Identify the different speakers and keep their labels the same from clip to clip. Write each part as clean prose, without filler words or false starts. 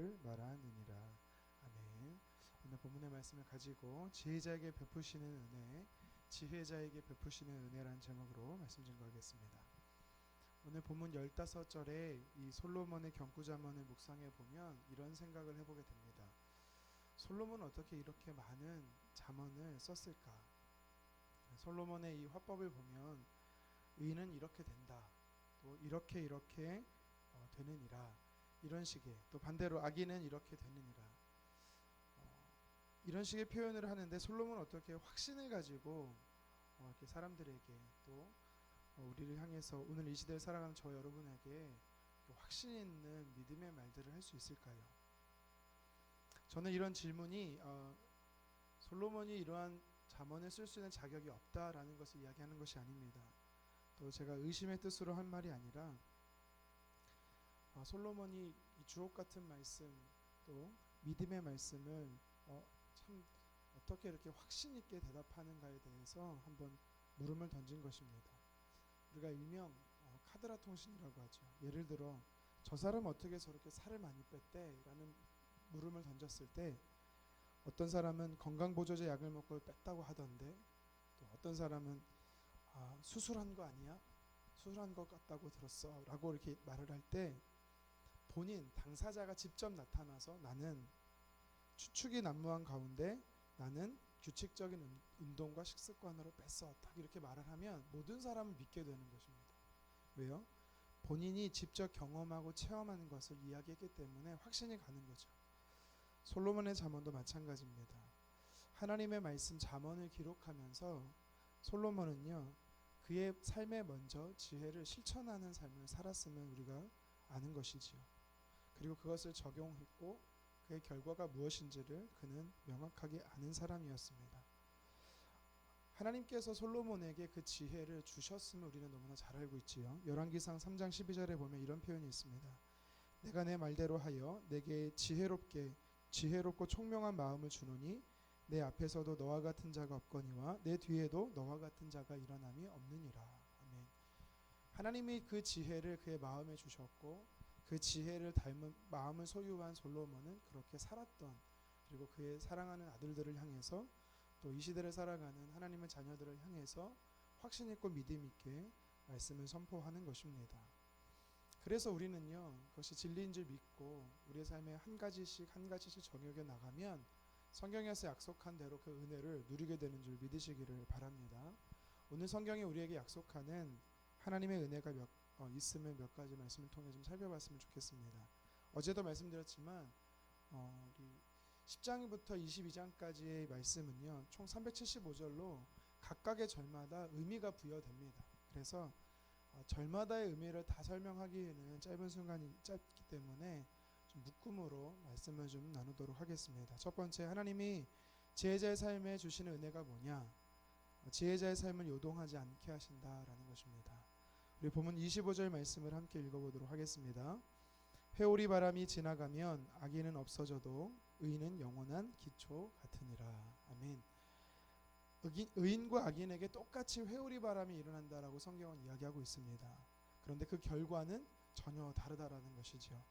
Speaker 1: 말하느니라. 아멘. 오늘 본문의 말씀을 가지고 지혜자에게 베푸시는 은혜, 지혜자에게 베푸시는 은혜라는 제목으로 말씀 증거하겠습니다. 오늘 본문 15절에 이 솔로몬의 경구자문을 묵상해 보면 이런 생각을 해보게 됩니다. 솔로몬은 어떻게 이렇게 많은 잠언을 썼을까? 솔로몬의 이 화법을 보면 의인은 이렇게 된다, 또 이렇게 되느니라, 이런 식의, 또 반대로 악인은 이렇게 되느니라, 이런 식의 표현을 하는데 솔로몬은 어떻게 확신을 가지고 이렇게 사람들에게 또 우리를 향해서 오늘 이 시대를 살아가는 저 여러분에게 확신 있는 믿음의 말들을 할 수 있을까요? 저는 이런 질문이 솔로몬이 이러한 잠언을 쓸 수 있는 자격이 없다라는 것을 이야기하는 것이 아닙니다. 또 제가 의심의 뜻으로 한 말이 아니라 솔로몬이 이 주옥 같은 말씀, 또 믿음의 말씀을 참 어떻게 이렇게 확신 있게 대답하는가에 대해서 한번 물음을 던진 것입니다. 우리가 일명 카드라 통신이라고 하죠. 예를 들어 저 사람 어떻게 저렇게 살을 많이 뺐대? 라는 물음을 던졌을 때 어떤 사람은 건강보조제 약을 먹고 뺐다고 하던데, 또 어떤 사람은 수술한 거 아니야? 수술한 것 같다고 들었어 라고 이렇게 말을 할 때 본인 당사자가 직접 나타나서 나는 추측이 난무한 가운데 나는 규칙적인 운동과 식습관으로 뺐어, 딱 이렇게 말을 하면 모든 사람은 믿게 되는 것입니다. 왜요? 본인이 직접 경험하고 체험하는 것을 이야기했기 때문에 확신이 가는 거죠. 솔로몬의 잠언도 마찬가지입니다. 하나님의 말씀 잠언을 기록하면서 솔로몬은요, 그의 삶에 먼저 지혜를 실천하는 삶을 살았음을 우리가 아는 것이지요. 그리고 그것을 적용했고 그의 결과가 무엇인지를 그는 명확하게 아는 사람이었습니다. 하나님께서 솔로몬에게 그 지혜를 주셨음을 우리는 너무나 잘 알고 있지요. 열왕기상 3장 12절에 보면 이런 표현이 있습니다. 내가 내 말대로 하여 내게 지혜롭고 총명한 마음을 주노니 내 앞에서도 너와 같은 자가 없거니와 내 뒤에도 너와 같은 자가 일어남이 없느니라. 아멘. 하나님이 그 지혜를 그의 마음에 주셨고 그 지혜를 닮은 마음을 소유한 솔로몬은 그렇게 살았던, 그리고 그의 사랑하는 아들들을 향해서 또 이 시대를 살아가는 하나님의 자녀들을 향해서 확신 있고 믿음 있게 말씀을 선포하는 것입니다. 그래서 우리는요, 그것이 진리인 줄 믿고 우리의 삶에 한 가지씩 적용해 나가면 성경에서 약속한 대로 그 은혜를 누리게 되는 줄 믿으시기를 바랍니다. 오늘 성경이 우리에게 약속하는 하나님의 은혜가 있음을 몇 가지 말씀을 통해 좀 살펴봤으면 좋겠습니다. 어제도 말씀드렸지만 우리 10장부터 22장까지의 말씀은요, 총 375절로 각각의 절마다 의미가 부여됩니다. 그래서 절마다의 의미를 다 설명하기에는 짧은 순간이 짧기 때문에 좀 묶음으로 말씀을 좀 나누도록 하겠습니다. 첫 번째, 하나님이 지혜자의 삶에 주시는 은혜가 뭐냐? 지혜자의 삶을 요동하지 않게 하신다라는 것입니다. 우리 본문 25절 말씀을 함께 읽어보도록 하겠습니다. 회오리 바람이 지나가면 악인은 없어져도 의인은 영원한 기초 같으니라. 아멘. 의인과 악인에게 똑같이 회오리 바람이 일어난다라고 성경은 이야기하고 있습니다. 그런데 그 결과는 전혀 다르다라는 것이죠.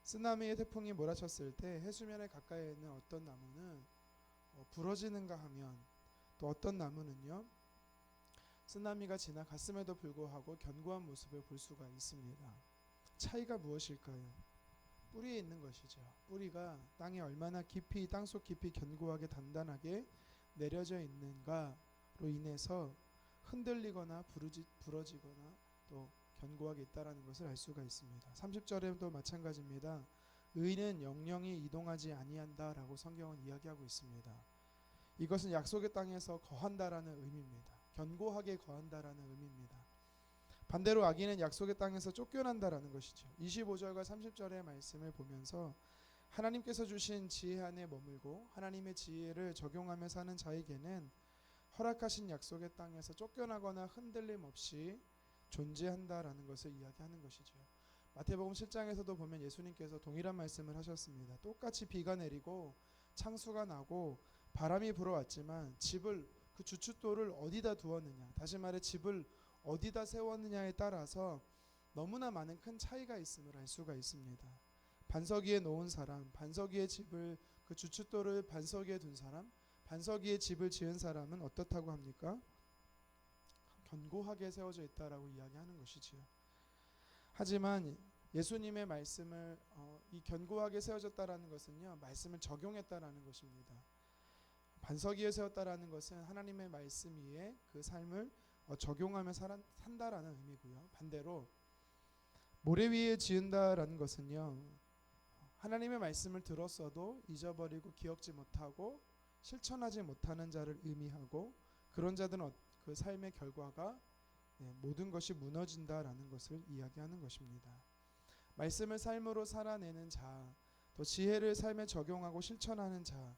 Speaker 1: 쓰나미의 태풍이 몰아쳤을 때 해수면에 가까이 있는 어떤 나무는 부러지는가 하면, 또 어떤 나무는요, 쓰나미가 지나갔음에도 불구하고 견고한 모습을 볼 수가 있습니다. 차이가 무엇일까요? 뿌리에 있는 것이죠. 뿌리가 땅에 얼마나 깊이, 땅속 깊이 견고하게 단단하게 내려져 있는가로 인해서 흔들리거나 부러지거나 또 견고하게 있다라는 것을 알 수가 있습니다. 30절에도 마찬가지입니다. 의인은 영영이 이동하지 아니한다라고 성경은 이야기하고 있습니다. 이것은 약속의 땅에서 거한다라는 의미입니다. 견고하게 거한다라는 의미입니다. 반대로 악인은 약속의 땅에서 쫓겨난다라는 것이죠. 25절과 30절의 말씀을 보면서 하나님께서 주신 지혜 안에 머물고 하나님의 지혜를 적용하며 사는 자에게는 허락하신 약속의 땅에서 쫓겨나거나 흔들림 없이 존재한다라는 것을 이야기하는 것이죠. 마태복음 7장에서도 보면 예수님께서 동일한 말씀을 하셨습니다. 똑같이 비가 내리고 창수가 나고 바람이 불어왔지만 그 주춧돌을 어디다 두었느냐, 다시 말해 집을 어디다 세웠느냐에 따라서 너무나 많은 큰 차이가 있음을 알 수가 있습니다. 반석 위에 놓은 사람, 반석 위에 집을 그 주춧돌을 반석 위에 둔 사람, 반석 위에 집을 지은 사람은 어떻다고 합니까? 견고하게 세워져 있다라고 이야기하는 것이지요. 하지만 예수님의 말씀을 이 견고하게 세워졌다라는 것은요, 말씀을 적용했다라는 것입니다. 반석 위에 세웠다라는 것은 하나님의 말씀 위에 그 삶을 적용하며 산다라는 의미고요. 반대로 모래 위에 지은다라는 것은요, 하나님의 말씀을 들었어도 잊어버리고 기억지 못하고 실천하지 못하는 자를 의미하고, 그런 자들은 그 삶의 결과가 모든 것이 무너진다라는 것을 이야기하는 것입니다. 말씀을 삶으로 살아내는 자, 또 지혜를 삶에 적용하고 실천하는 자,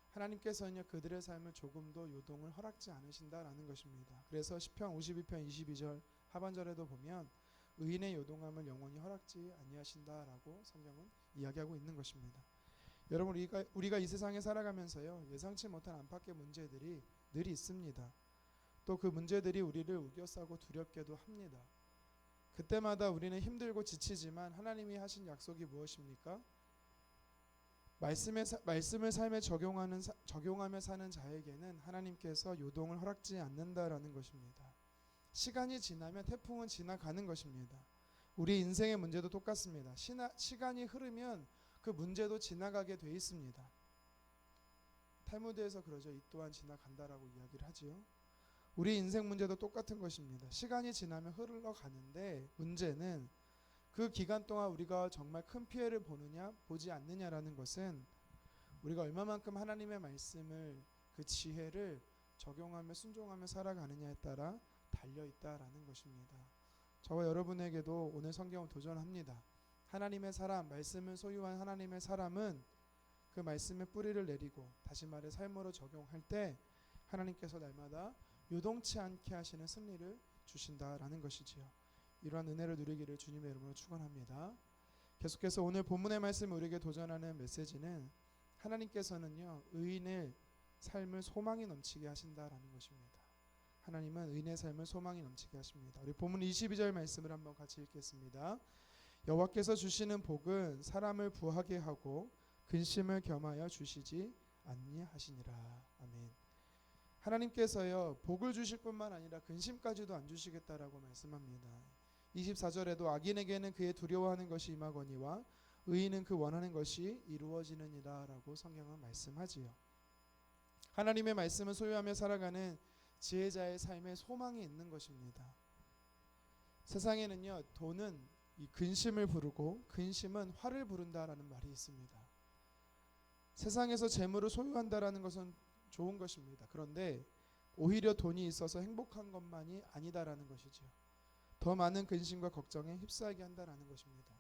Speaker 1: 하나님께서는요 그들의 삶을 조금도 요동을 허락지 않으신다라는 것입니다. 그래서 시편 52편 22절 하반절에도 보면 의인의 요동함을 영원히 허락지 아니하신다라고 성경은 이야기하고 있는 것입니다. 여러분, 우리가 이 세상에 살아가면서요 예상치 못한 안팎의 문제들이 늘 있습니다. 또 그 문제들이 우리를 우겨싸고 두렵게도 합니다. 그때마다 우리는 힘들고 지치지만 하나님이 하신 약속이 무엇입니까? 말씀을 삶에 적용하며 사는 자에게는 하나님께서 요동을 허락지 않는다라는 것입니다. 시간이 지나면 태풍은 지나가는 것입니다. 우리 인생의 문제도 똑같습니다. 시간이 흐르면 그 문제도 지나가게 돼 있습니다. 탈무드에서 그러죠. 이 또한 지나간다라고 이야기를 하지요. 우리 인생 문제도 똑같은 것입니다. 시간이 지나면 흘러가는데 문제는 그 기간 동안 우리가 정말 큰 피해를 보느냐 보지 않느냐라는 것은 우리가 얼마만큼 하나님의 말씀을, 그 지혜를 적용하며 순종하며 살아가느냐에 따라 달려있다라는 것입니다. 저와 여러분에게도 오늘 성경을 도전합니다. 하나님의 사람, 말씀을 소유한 하나님의 사람은 그 말씀의 뿌리를 내리고 다시 말해 삶으로 적용할 때 하나님께서 날마다 요동치 않게 하시는 승리를 주신다라는 것이지요. 이러한 은혜를 누리기를 주님의 이름으로 축원합니다. 계속해서 오늘 본문의 말씀을 우리에게 도전하는 메시지는 하나님께서는요 의인의 삶을 소망이 넘치게 하신다라는 것입니다. 하나님은 의인의 삶을 소망이 넘치게 하십니다. 우리 본문 22절 말씀을 한번 같이 읽겠습니다. 여호와께서 주시는 복은 사람을 부하게 하고 근심을 겸하여 주시지 아니하시니라. 아멘. 하나님께서요 복을 주실 뿐만 아니라 근심까지도 안 주시겠다라고 말씀합니다. 24절에도 악인에게는 그의 두려워하는 것이 임하거니와 의인은 그 원하는 것이 이루어지느니라 라고 성경은 말씀하지요. 하나님의 말씀을 소유하며 살아가는 지혜자의 삶에 소망이 있는 것입니다. 세상에는요 돈은 이 근심을 부르고 근심은 화를 부른다라는 말이 있습니다. 세상에서 재물을 소유한다라는 것은 좋은 것입니다. 그런데 오히려 돈이 있어서 행복한 것만이 아니다라는 것이죠. 더 많은 근심과 걱정에 휩싸이게 한다라는 것입니다.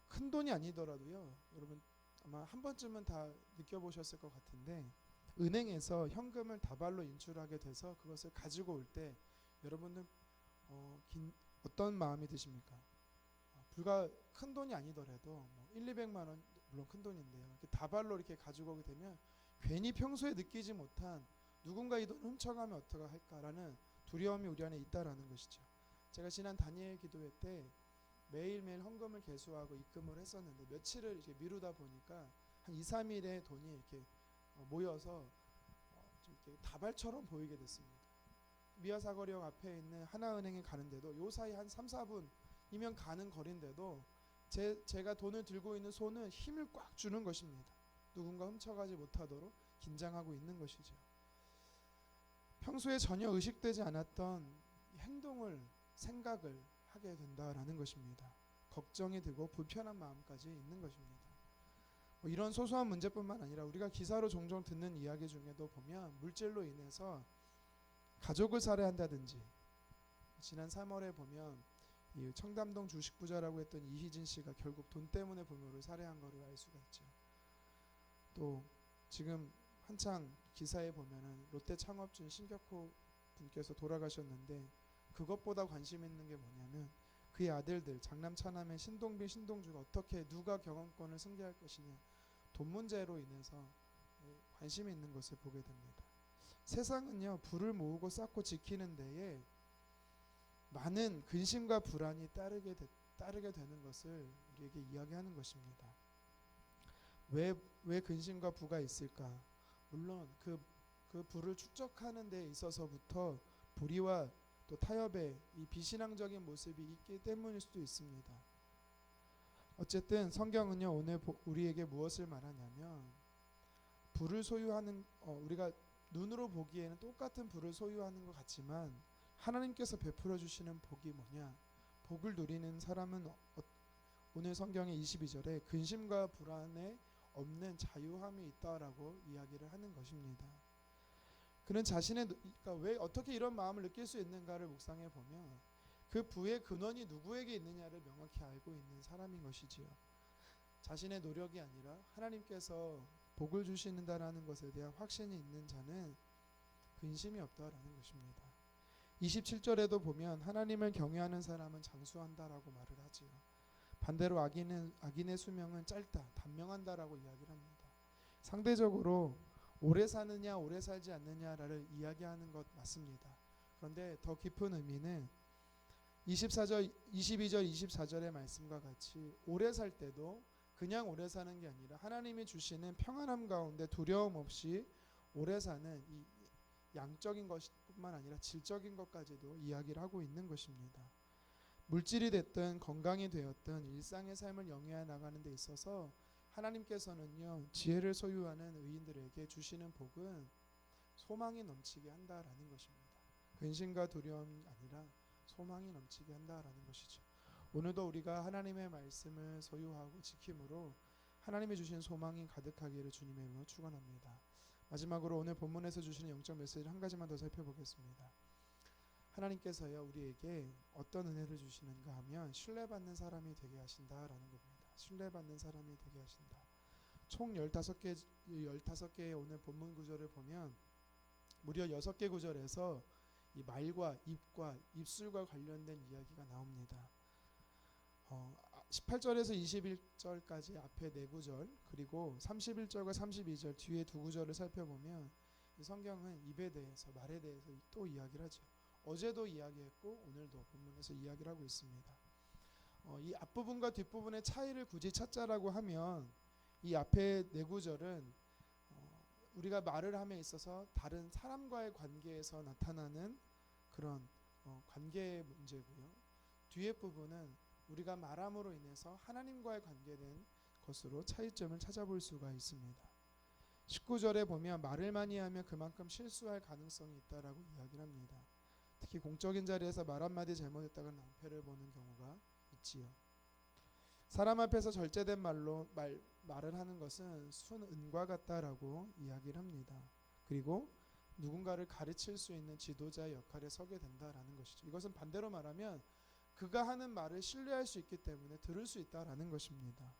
Speaker 1: 큰 돈이 아니더라도요, 여러분 아마 한 번쯤은 다 느껴보셨을 것 같은데 은행에서 현금을 다발로 인출하게 돼서 그것을 가지고 올 때 여러분은 어떤 마음이 드십니까? 불과 큰 돈이 아니더라도 1, 200만 원 물론 큰 돈인데요. 이렇게 다발로 이렇게 가지고 오게 되면 괜히 평소에 느끼지 못한 누군가 이 돈을 훔쳐가면 어떡할까라는 두려움이 우리 안에 있다라는 것이죠. 제가 지난 다니엘 기도회 때 매일매일 헌금을 계수하고 입금을 했었는데 며칠을 이렇게 미루다 보니까 한 2, 3일에 돈이 이렇게 모여서 좀 이렇게 다발처럼 보이게 됐습니다. 미아사거리역 앞에 있는 하나은행에 가는데도 요 사이 한 3, 4분이면 가는 거리인데도 제가 돈을 들고 있는 손은 힘을 꽉 주는 것입니다. 누군가 훔쳐가지 못하도록 긴장하고 있는 것이죠. 평소에 전혀 의식되지 않았던 행동을, 생각을 하게 된다라는 것입니다. 걱정이 되고 불편한 마음까지 있는 것입니다. 이런 소소한 문제뿐만 아니라 우리가 기사로 종종 듣는 이야기 중에도 보면 물질로 인해서 가족을 살해한다든지, 지난 3월에 보면 이 청담동 주식부자라고 했던 이희진 씨가 결국 돈 때문에 부모를 살해한 것을 알 수가 있죠. 또 지금 한창 기사에 보면은 롯데 창업주인 신격호 분께서 돌아가셨는데 그것보다 관심 있는 게 뭐냐면 그의 아들들 장남 차남의 신동빈 신동주가 어떻게 누가 경영권을 승계할 것이냐, 돈 문제로 인해서 관심이 있는 것을 보게 됩니다. 세상은요 부를 모으고 쌓고 지키는 데에 많은 근심과 불안이 따르게 되는 것을 우리에게 이야기하는 것입니다. 왜 근심과 부가 있을까? 물론 그 부를 축적하는 데 있어서부터 불의와 또 타협의 이 비신앙적인 모습이 있기 때문일 수도 있습니다. 어쨌든 성경은요, 오늘 우리에게 무엇을 말하냐면, 부를 소유하는 우리가 눈으로 보기에는 똑같은 부를 소유하는 것 같지만 하나님께서 베풀어 주시는 복이 뭐냐? 복을 누리는 사람은 오늘 성경의 22절에 근심과 불안에 없는 자유함이 있다라고 이야기를 하는 것입니다. 그는 자신의 그러니까 왜 어떻게 이런 마음을 느낄 수 있는가를 묵상해 보면 그 부의 근원이 누구에게 있느냐를 명확히 알고 있는 사람인 것이지요. 자신의 노력이 아니라 하나님께서 복을 주시는다라는 것에 대한 확신이 있는 자는 근심이 없다라는 것입니다. 27절에도 보면 하나님을 경외하는 사람은 장수한다라고 말을 하지요. 반대로 악인의 수명은 짧다, 단명한다라고 이야기를 합니다. 상대적으로 오래 사느냐 오래 살지 않느냐를 이야기하는 것 맞습니다. 그런데 더 깊은 의미는 22절 24절의 말씀과 같이 오래 살 때도 그냥 오래 사는 게 아니라 하나님이 주시는 평안함 가운데 두려움 없이 오래 사는 이 양적인 것뿐만 아니라 질적인 것까지도 이야기를 하고 있는 것입니다. 물질이 됐든 건강이 되었든 일상의 삶을 영위해 나가는 데 있어서 하나님께서는요, 지혜를 소유하는 의인들에게 주시는 복은 소망이 넘치게 한다라는 것입니다. 근심과 두려움이 아니라 소망이 넘치게 한다라는 것이죠. 오늘도 우리가 하나님의 말씀을 소유하고 지킴으로 하나님이 주신 소망이 가득하기를 주님의 이름으로 축원합니다. 마지막으로 오늘 본문에서 주시는 영적 메시지를 한 가지만 더 살펴보겠습니다. 하나님께서요, 우리에게 어떤 은혜를 주시는가 하면 신뢰받는 사람이 되게 하신다라는 겁니다. 신뢰받는 사람이 되게 하신다. 총 15개의 오늘 본문 구절을 보면 무려 6개 구절에서 이 말과 입과 입술과 관련된 이야기가 나옵니다. 18절에서 21절까지 앞에 4구절, 그리고 31절과 32절 뒤에 2구절을 살펴보면 이 성경은 입에 대해서, 말에 대해서 또 이야기를 하죠. 어제도 이야기했고 오늘도 본문에서 이야기를 하고 있습니다. 이 앞부분과 뒷부분의 차이를 굳이 찾자라고 하면 이 앞에 4구절은 우리가 말을 함에 있어서 다른 사람과의 관계에서 나타나는 그런 관계의 문제고요. 뒤에 부분은 우리가 말함으로 인해서 하나님과의 관계된 것으로 차이점을 찾아볼 수가 있습니다. 19절에 보면 말을 많이 하면 그만큼 실수할 가능성이 있다라고 이야기를 합니다. 특히 공적인 자리에서 말 한마디 잘못했다가 낭패를 보는 경우가 있지요. 사람 앞에서 절제된 말을 하는 것은 순은과 같다라고 이야기를 합니다. 그리고 누군가를 가르칠 수 있는 지도자의 역할에 서게 된다라는 것이죠. 이것은 반대로 말하면 그가 하는 말을 신뢰할 수 있기 때문에 들을 수 있다라는 것입니다.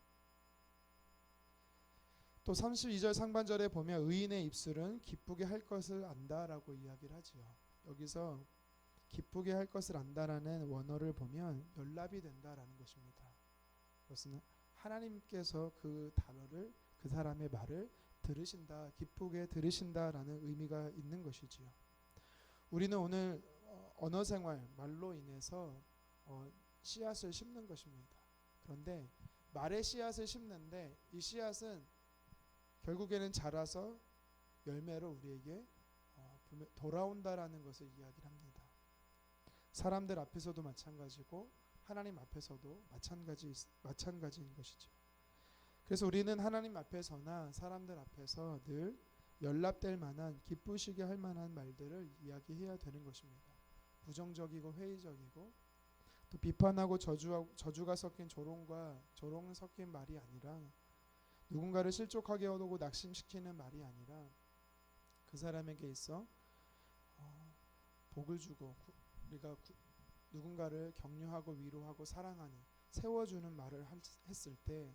Speaker 1: 또 32절 상반절에 보면 의인의 입술은 기쁘게 할 것을 안다라고 이야기를 하지요. 여기서 기쁘게 할 것을 안다라는 원어를 보면 연락이 된다라는 것입니다. 그것은 하나님께서 그 단어를, 그 사람의 말을 들으신다, 기쁘게 들으신다라는 의미가 있는 것이지요. 우리는 오늘 언어 생활, 말로 인해서 씨앗을 심는 것입니다. 그런데 말의 씨앗을 심는데 이 씨앗은 결국에는 자라서 열매로 우리에게 돌아온다라는 것을 이야기를 합니다. 사람들 앞에서도 마찬가지고 하나님 앞에서도 마찬가지인 것이죠. 그래서 우리는 하나님 앞에서나 사람들 앞에서 늘 연락될 만한, 기쁘시게 할 만한 말들을 이야기해야 되는 것입니다. 부정적이고 회의적이고 또 비판하고 저주가 섞인 조롱 섞인 말이 아니라, 누군가를 실족하게 하고 낙심시키는 말이 아니라 그 사람에게 있어 복을 주고 우리가 누군가를 격려하고 위로하고 사랑하는, 세워주는 말을 했을 때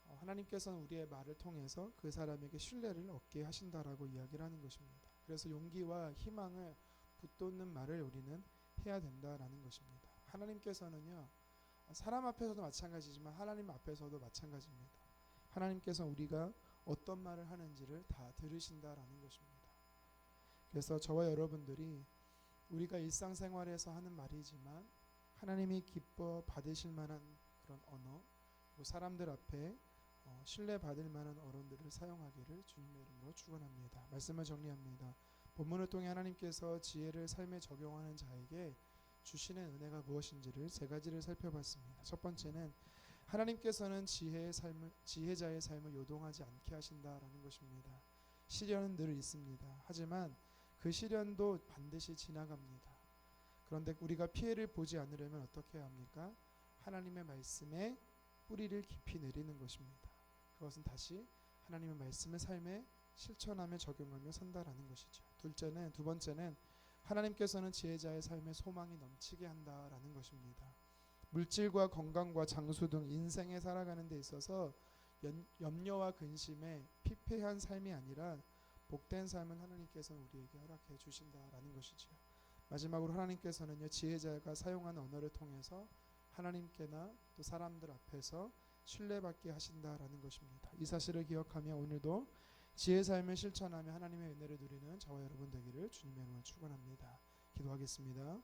Speaker 1: 하나님께서는 우리의 말을 통해서 그 사람에게 신뢰를 얻게 하신다라고 이야기를 하는 것입니다. 그래서 용기와 희망을 붙돋는 말을 우리는 해야 된다라는 것입니다. 하나님께서는요, 사람 앞에서도 마찬가지지만 하나님 앞에서도 마찬가지입니다. 하나님께서 우리가 어떤 말을 하는지를 다 들으신다라는 것입니다. 그래서 저와 여러분들이 우리가 일상생활에서 하는 말이지만 하나님이 기뻐 받으실 만한 그런 언어, 그리고 사람들 앞에 신뢰 받을 만한 언어들을 사용하기를 주님의 이름으로 축원합니다. 말씀을 정리합니다. 본문을 통해 하나님께서 지혜를 삶에 적용하는 자에게 주시는 은혜가 무엇인지를 세 가지를 살펴봤습니다. 첫 번째는 하나님께서는 지혜자의 삶을 요동하지 않게 하신다라는 것입니다. 시련은 늘 있습니다. 하지만 그 시련도 반드시 지나갑니다. 그런데 우리가 피해를 보지 않으려면 어떻게 해야 합니까? 하나님의 말씀에 뿌리를 깊이 내리는 것입니다. 그것은 다시 하나님의 말씀을 삶에 실천하며 적용하며 산다라는 것이죠. 두 번째는 하나님께서는 지혜자의 삶에 소망이 넘치게 한다라는 것입니다. 물질과 건강과 장수 등 인생에 살아가는 데 있어서 염려와 근심에 피폐한 삶이 아니라 복된 삶을 하나님께서는 우리에게 허락해 주신다라는 것이죠. 마지막으로 하나님께서는요, 지혜자가 사용하는 언어를 통해서 하나님께나 또 사람들 앞에서 신뢰받게 하신다라는 것입니다. 이 사실을 기억하며 오늘도 지혜 삶을 실천하며 하나님의 은혜를 누리는 저와 여러분 되기를 주님의 이름으로 축원합니다. 기도하겠습니다.